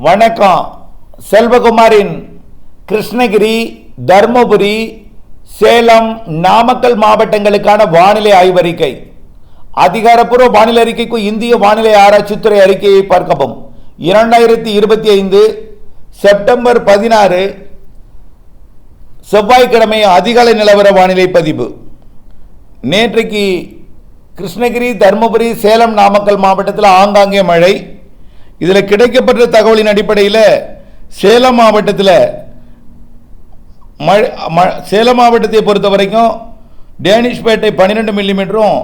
வணக்கம். செல்வகுமாரின் கிருஷ்ணகிரி, தர்மபுரி, சேலம், நாமக்கல் மாவட்டங்களுக்கான வானிலை ஆய்வறிக்கை. அதிகாரப்பூர்வ வானிலை அறிக்கைக்கு இந்திய வானிலை ஆராய்ச்சித்துறை அறிக்கையை பார்க்கவும். 2025 செப்டம்பர் 16 செவ்வாய்க்கிழமை அதிகாலை நிலவர வானிலை பதிவு. நேற்றைக்கு கிருஷ்ணகிரி, தர்மபுரி, சேலம், நாமக்கல் மாவட்டத்தில் ஆங்காங்கே மழை. இதில் கிடைக்கப்பட்ட தகவலின் அடிப்படையில் சேலம் மாவட்டத்தை பொறுத்த வரைக்கும் டேனிஷ்பேட்டை 12 மில்லிமீட்டரும்,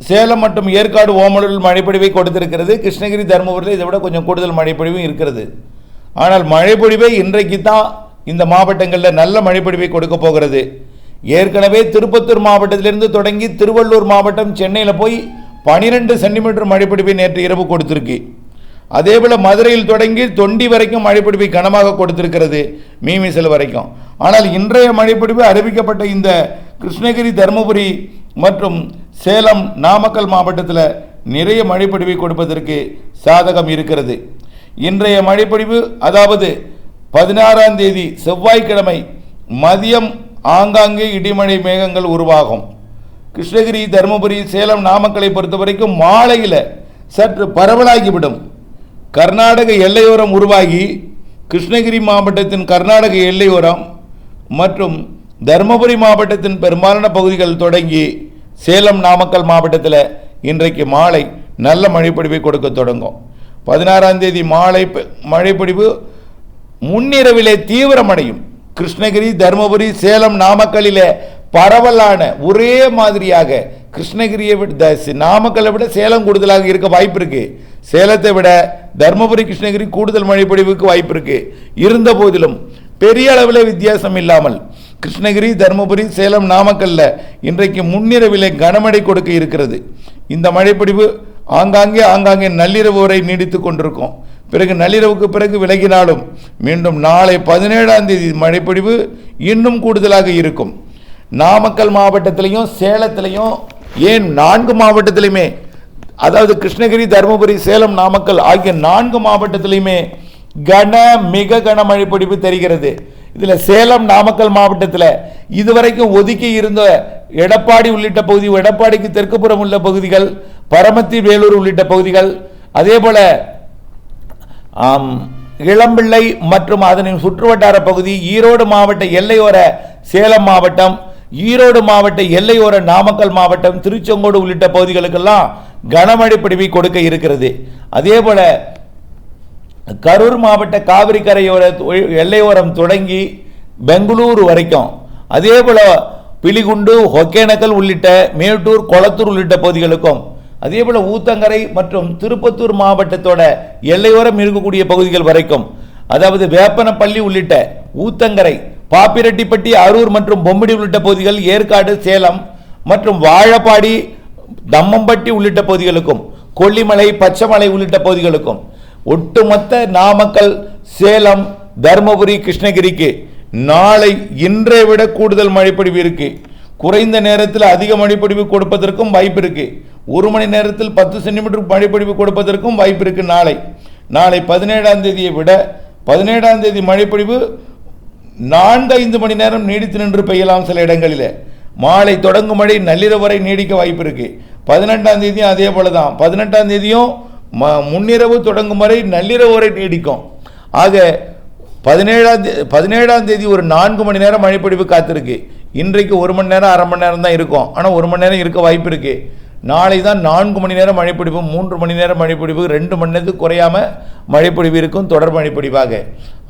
சேலம் மற்றும் ஏற்காடு, ஓமலூரில் மழைப்பொழிவை கொடுத்திருக்கிறது. கிருஷ்ணகிரி, தர்மபுரியில் இதை விட கொஞ்சம் கூடுதல் மழைப்பொழிவும் இருக்கிறது. ஆனால் மழைப்பொழிவை இன்றைக்கு தான் இந்த மாவட்டங்களில் நல்ல மழைப்பொழிவை கொடுக்க போகிறது. ஏற்கனவே திருப்பத்தூர் மாவட்டத்திலிருந்து தொடங்கி திருவள்ளூர் மாவட்டம், சென்னையில் போய் 12 சென்டிமீட்டர் மழைப்பொழிவை நேற்று இரவு கொடுத்திருக்கு. அதேபோல் மதுரையில் தொடங்கி தொண்டி வரைக்கும் மழைப்பொழிவை கனமாக கொடுத்திருக்கிறது, மீமிசல் வரைக்கும். ஆனால் இன்றைய மழைப்பொழிவு அறிவிக்கப்பட்ட இந்த கிருஷ்ணகிரி, தர்மபுரி மற்றும் சேலம், நாமக்கல் மாவட்டத்தில் நிறைய மழைப்பொழிவை கொடுப்பதற்கு சாதகம் இருக்கிறது. இன்றைய மழைப்பொழிவு, அதாவது 16ஆம் தேதி செவ்வாய்க்கிழமை மதியம் ஆங்காங்கே இடிமழை மேகங்கள் உருவாகும். கிருஷ்ணகிரி, தர்மபுரி, சேலம், நாமக்கலை பொறுத்த வரைக்கும் மாலையில் சற்று பரவலாகிவிடும். கர்நாடக எல்லையோரம் உருவாகி கிருஷ்ணகிரி மாவட்டத்தின் கர்நாடக எல்லையோரம் மற்றும் தர்மபுரி மாவட்டத்தின் பெரும்பாலான பகுதிகள் தொடங்கி சேலம், நாமக்கல் மாவட்டத்தில் இன்றைக்கு மாலை நல்ல மழைப்பொழிவை கொடுக்க தொடங்கும். 16ஆம் தேதி மாலை மழைப்பொழிவு முன்னிரவிலே தீவிரமடையும். கிருஷ்ணகிரி, தர்மபுரி, சேலம், நாமக்கலிலே பரவலான ஒரே மாதிரியாக கிருஷ்ணகிரியை விட நாமக்கலை விட சேலம் கூடுதலாக இருக்க வாய்ப்பு இருக்கு. சேலத்தை விட தர்மபுரி, கிருஷ்ணகிரி கூடுதல் மழைப்பொழிவுக்கு வாய்ப்பு இருக்கு. இருந்த போதிலும் பெரிய அளவில் வித்தியாசம் இல்லாமல் கிருஷ்ணகிரி, தர்மபுரி, சேலம், நாமக்கல்ல இன்றைக்கு முன்னிரவிலே கனமழை கொடுக்க இருக்கிறது. இந்த மழைப்பொழிவு ஆங்காங்கே நள்ளிரவு வரை நீடித்து கொண்டிருக்கும். பிறகு நள்ளிரவுக்கு பிறகு விலகினாலும் மீண்டும் நாளை 17ஆம் தேதி மழைப்பொழிவு இன்னும் கூடுதலாக இருக்கும். நாமக்கல் மாவட்டத்திலையும் சேலத்திலையும், ஏன் 4 மாவட்டத்திலையுமே, அதாவது கிருஷ்ணகிரி, தர்மபுரி, சேலம், நாமக்கல் ஆகிய 4 மாவட்டத்திலையுமே மிக கனமழை பொழிவு தெரிகிறது. இதில் சேலம், நாமக்கல் மாவட்டத்தில் இதுவரைக்கும் ஒதுக்கி இருந்த எடப்பாடி உள்ளிட்ட பகுதி, எடப்பாடிக்கு தெற்குப்புறம் உள்ள பகுதிகள், பரமத்தி, வேலூர் உள்ளிட்ட பகுதிகள், அதே போல இளம்பிள்ளை மற்றும் அதனின் சுற்றுவட்டார பகுதி, ஈரோடு மாவட்ட எல்லையோர சேலம் மாவட்டம், ஈரோடு மாவட்ட எல்லையோர நாமக்கல் மாவட்டம், திருச்செங்கோடு உள்ளிட்ட பகுதிகளுக்கெல்லாம் கனமழை பொழிவை கொடுக்க இருக்கிறது. அதே போல கரூர் மாவட்ட காவிரி கரையோர எல்லையோரம் தொடங்கி பெங்களூரு வரைக்கும், அதே போல பிலிகுண்டு, ஒகேனக்கல் உள்ளிட்ட மேட்டூர், கொளத்தூர் உள்ளிட்ட பகுதிகளுக்கும், அதே போல ஊத்தங்கரை மற்றும் திருப்பத்தூர் மாவட்டத்தோட எல்லையோரம் இருக்கக்கூடிய பகுதிகள் வரைக்கும், அதாவது வேப்பனப்பள்ளி உள்ளிட்ட ஊத்தங்கரை, பாப்பிரெட்டிப்பட்டி, அரூர் மற்றும் பொம்மிடி உள்ளிட்ட பகுதிகள், ஏற்காடு, சேலம் மற்றும் வாழப்பாடி, தம்மம்பட்டி உள்ளிட்ட பகுதிகளுக்கும், கொல்லிமலை, பச்சைமலை உள்ளிட்ட பகுதிகளுக்கும், ஒட்டுமொத்த நாமக்கல், சேலம், தர்மபுரி, கிருஷ்ணகிரிக்கு நாளை இன்றை விட கூடுதல் மழைப்பொழிவு இருக்கு. குறைந்த நேரத்தில் அதிக மழைப்பொழிவு கொடுப்பதற்கும் வாய்ப்பு இருக்கு. 1 மணி நேரத்தில் 10 சென்டிமீட்டர் மழைப்பொழிவு கொடுப்பதற்கும் வாய்ப்பு இருக்கு. நாளை 17ஆம் தேதியை விட 17ஆம் தேதி மழைப்பொழிவு 4-5 மணி நேரம் நீடித்து நின்று பெய்யலாம். சில இடங்களில் மாலை தொடங்கும் மழை நள்ளிரவு வரை நீடிக்க வாய்ப்பு இருக்கு. 18ஆம் தேதியும் அதே போலதான். 18ஆம் தேதியும் முன்னிரவு தொடங்கும் வரை நள்ளிரவு வரை நீடிக்கும். ஆக 17ஆம் தேதி ஒரு 4 மணி நேரம் மழைப்பொழிவு காத்திருக்கு. இன்றைக்கு 1 மணி நேரம், அரை மணி நேரம் தான் இருக்கும். ஆனால் 1 மணி நேரம் இருக்க வாய்ப்பு இருக்கு. நாளை தான் 4 மணி நேரம் மழைப்பொழிவு, 3 மணி நேரம் மழைப்பொழிவு, 2 மணி நேரத்துக்கு குறையாமல் மழைப்பொழிவு இருக்கும், தொடர் மழைப்பொழிவாக.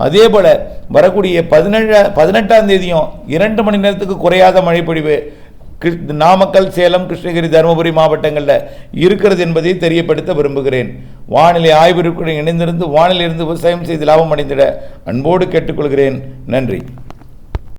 அதே போல் வரக்கூடிய 18ஆம் தேதியும் 2 மணி நேரத்துக்கு குறையாத மழைப்பொழிவு நாமக்கல், சேலம், கிருஷ்ணகிரி, தருமபுரி மாவட்டங்களில் இருக்கிறது என்பதை தெரியப்படுத்த விரும்புகிறேன். வானிலை ஆய்விற்குடன் இணைந்திருந்து வானிலிருந்து விவசாயம் செய்து லாபம் அடைந்திட அன்போடு கேட்டுக்கொள்கிறேன். நன்றி.